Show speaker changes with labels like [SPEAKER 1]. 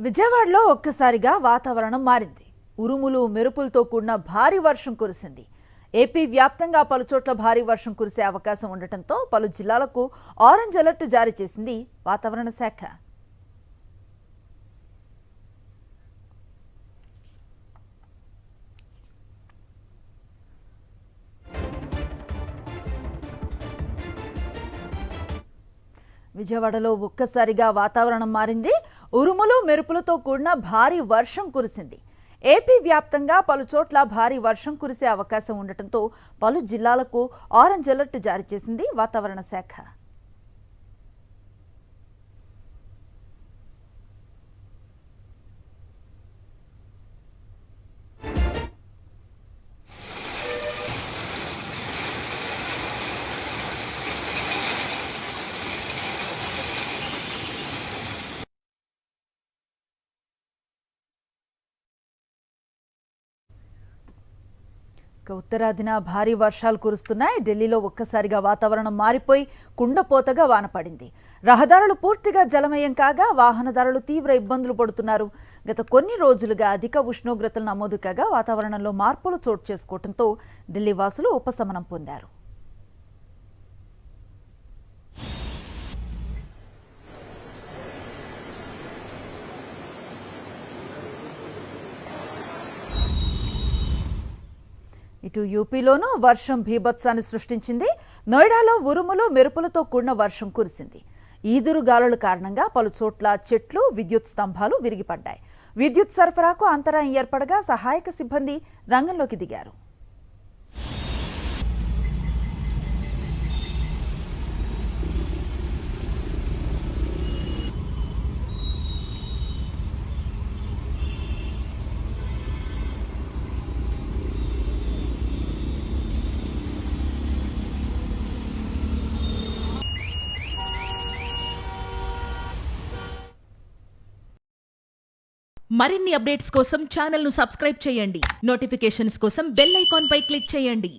[SPEAKER 1] విజయవాడలో ఒక్కసారిగా వాతావరణం మారింది. ఉరుములు మెరుపులతో కూడిన భారీ వర్షం కురిసింది. ఏపీ వ్యాప్తంగా పలుచోట్ల భారీ వర్షం కురిసే అవకాశం ఉండటంతో పలు జిల్లాలకు ఆరెంజ్ అలర్ట్ జారీ చేసింది వాతావరణ శాఖ. విజయవాడలో ఒక్కసారిగా వాతావరణం మారింది. ఉరుములు మెరుపులతో కూడిన భారీ వర్షం కురిసింది. ఏపీ వ్యాప్తంగా పలుచోట్ల భారీ వర్షం కురిసే అవకాశం ఉండటంతో పలు జిల్లాలకు ఆరెంజ్ అలర్ట్ జారీ చేసింది వాతావరణ శాఖ. ఉత్తరాదిన భారీ వర్షాలు కురుస్తున్నాయి. ఢిల్లీలో ఒక్కసారిగా వాతావరణం మారిపోయి కుండపోతగా వాన పడింది. రహదారులు పూర్తిగా జలమయం కాగా వాహనదారులు తీవ్ర ఇబ్బందులు పడుతున్నారు. గత కొన్ని రోజులుగా అధిక ఉష్ణోగ్రతలు నమోదు కాగా వాతావరణంలో మార్పులు చోటు చేసుకోవడంతో ఢిల్లీ వాసులు ఉపశమనం పొందారు. ఇటు యూపీలోనూ వర్షం భీభత్సాన్ని సృష్టించింది. నోయిడాలో ఉరుములు మెరుపులతో కూడిన వర్షం కురిసింది. ఈదురు గాలుల కారణంగా పలు చోట్ల చెట్లు, విద్యుత్ స్తంభాలు విరిగిపడ్డాయి. విద్యుత్ సరఫరాకు అంతరాయం ఏర్పడగా సహాయక సిబ్బంది రంగంలోకి దిగారు.
[SPEAKER 2] మరిన్ని అప్డేట్స్ కోసం ఛానల్ను సబ్స్క్రైబ్ చేయండి. నోటిఫికేషన్స్ కోసం బెల్ ఐకాన్ పై క్లిక్ చేయండి.